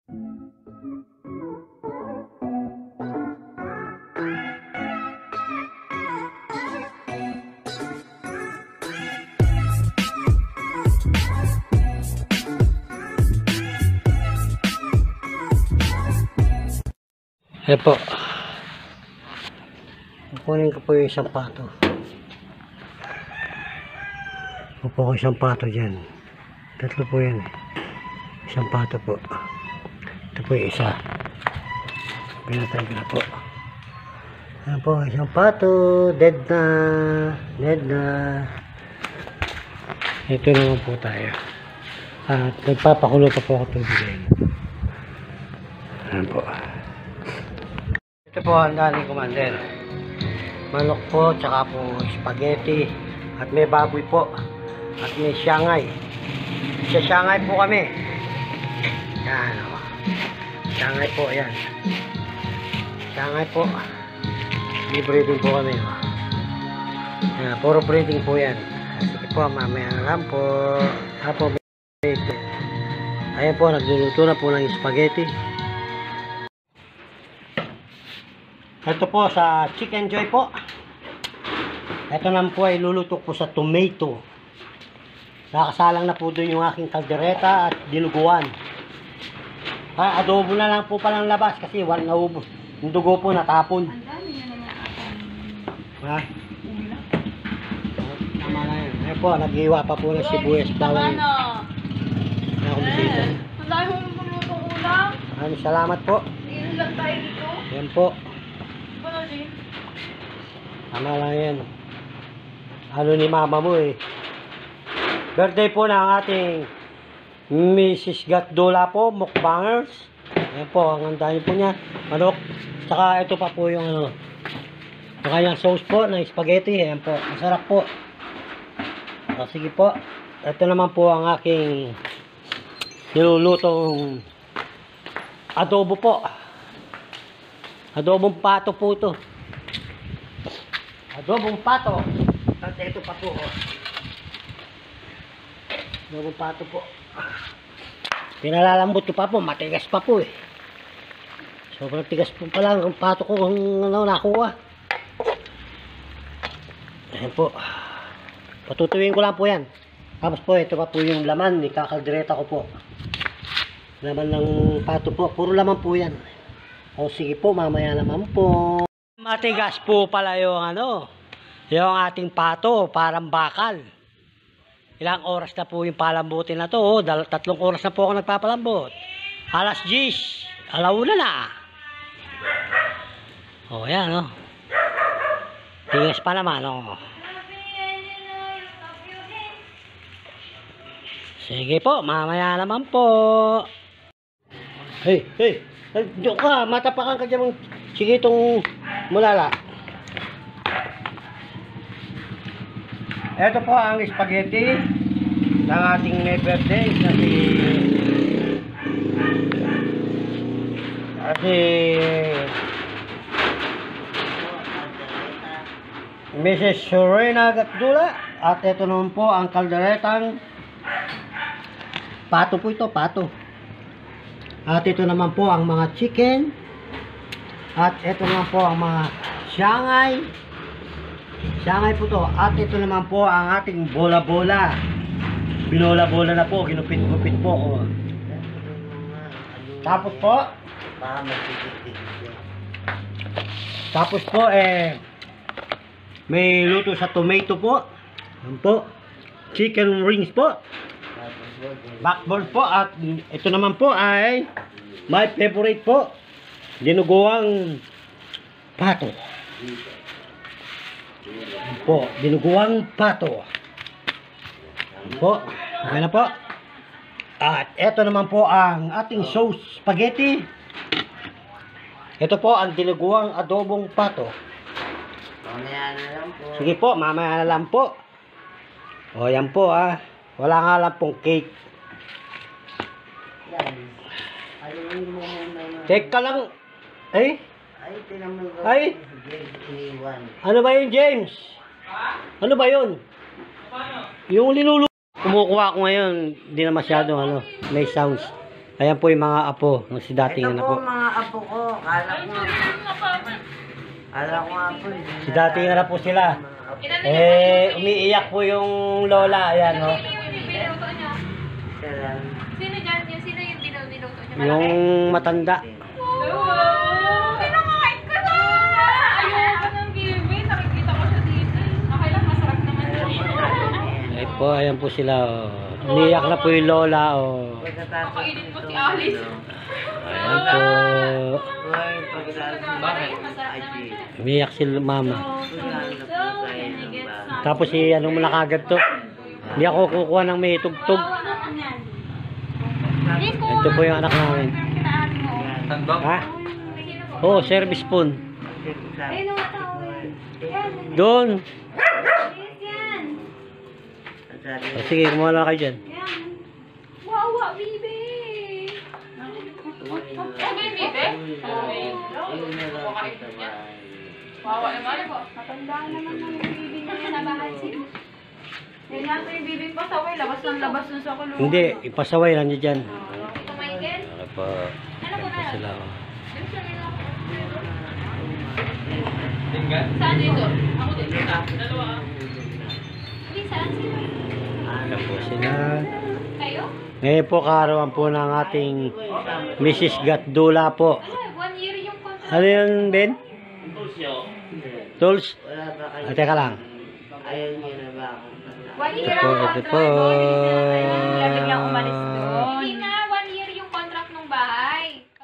Ayan po. Kukunin ko po yung isang pato. Upo ko isang pato dyan. Tatlo po yan. Isang pato po. Ito po yung isa. Pinatay ko na po. Ayan po, isang pato. Dead na. Dead na. Ito naman po tayo. At nagpapakulo pa po ako tubig. Ayan po. Ito po ang daling commander. Manok po, tsaka po spaghetti. At may baboy po. At may siyangay. Sa siyangay po kami. Yan o. Siyangay po, yan. Siyangay po. May breeding po kami o. Yan, puro breeding po yan. Sige po, mamaya na lang po. Apo, ito. Ayan po, nagluluto na po ng spaghetti. Ito po sa Chicken Joy po. Ito naman po ay lulutok po sa tomato. Nakasalang na po doon yung aking kaldereta at dinuguan. Adobo na lang po palang labas kasi wala na ubos. Yung dugo po natapon. Ha? Tama na yan. Ayan po, nag-iwa pa po ng sibuyas bawang. Wala akong bisita. Wala yung lutong ulam. Maraming salamat po. Ilan lang tayo dito. Ayan po. Wala din. Tama lang yan. Ano ni mama mo eh. Birthday po ng ating Mrs. Gatdula po, mukbangers. Ayan po, ang handa niyo po niya. Manok. Saka ito pa po yung ano. Yung kanyang sauce po ng spaghetti. Ayan po, masarap po. O, sige po. Ito naman po ang aking nilulutong adobo po. Adobong pato po ito. Adobong pato. At ito pa po. Oh. Adobong pato po. Pinalalambot ko pa po. Matigas pa po eh. Sobrang tigas po pala ang pato ko kung ano, nakuha. Ayan po. Patutuwin ko lang po yan. Tapos po ito pa po yung laman. Ikakaldereta ko po. Laman ng pato po. Puro laman po yan. O sige po, mamaya naman po. Matigas po pala yung ano, yung ating pato, parang bakal. Ilang oras na po yung palambutin na to. Oh, 3 oras na po ako nagpapalambot. Alas 10, alauna na. O yan o. Tigas pa naman o. Sige po, mamaya naman po. Hey, hey. Diyo ka, matapakan ka dyan. Sige itong mulala. Ito po ang spaghetti ng ating may birthday kasi Mrs. Serena Gatdula. At ito naman po ang kalderetang pato po ito, pato. At ito naman po ang mga chicken. At ito naman po ang mga siyangay. Siyangay po to. At ito naman po ang ating bola-bola. Binola-bola na po. Ginupit-gupit po. Oh. Tapos po. Tapos po may luto sa tomato po. Yan po. Chicken wings po. Backboard po. At ito naman po ay my favorite po. Dinuguang pato. Po, dinuguang pato. Po, okay na po. At ito naman po ang ating sauce spaghetti. Ito po ang dinuguang adobong pato. Mamaya na lang po. Sige po, mamaya na lang po. O yan po ah. Wala nga lang pong cake. Yan. Ayun mo muna. Cake ka lang. Eh? Ay, tinamog ako. Ay? Iniwan. Ano ba yun, James? Ano ba yun? Yung linulu. Kumukuha ko ngayon, hindi na masyado ano, may sounds. Ayan po yung mga apo ng si dating Ito na po po. mga apo ko. Kala ko nga po. Si dating na po sila. Umiiyak po yung lola. Ayan, oh. Binuto niya. Sino dyan? Sino yung binuto niya? Yung matanda. Wow! Pinakain ko na! Ayoko ng gibin. Nakikita ko siya dito. Okay lang, masarap naman yun. Ay po, ayan po sila. Oh. Umiiyak na po yung lola. Oh. Kakainin mo si Alice. Ayan po. Umiiyak si mama. Tapos si ano mo na kagad to. Hindi ako kukuha ng may tugtog. Ito po yung anak namin. Ha? Oo, service phone. Doon. Sige, kumuha lang kayo dyan. Wawa, bibi! Okay, bibi? Wawa naman. Matandaan naman ng bibi niya na nabahan siya. Yan nga ito yung bibing pasaway. Labas ng labas nun sa kulungan. Hindi, ipasaway lang niya dyan. Ito, Michael? Okay po. Ano po Ayan po na? sila. Oh. Saan dito? Ako dito. Dalawa. Hindi, saan sila? Ayan po sila. Kayo? Ngayon po kaarawan po ng ating Mrs. Gatdula po. Ay, 1 year yung contract. Ano yun, Ben? Tools? Wala ba kayo? Ah, teka lang. Ayaw niyo na ba akong 1 Ito year po, ang ito contract. po. Lalo niyang umalis doon. Hindi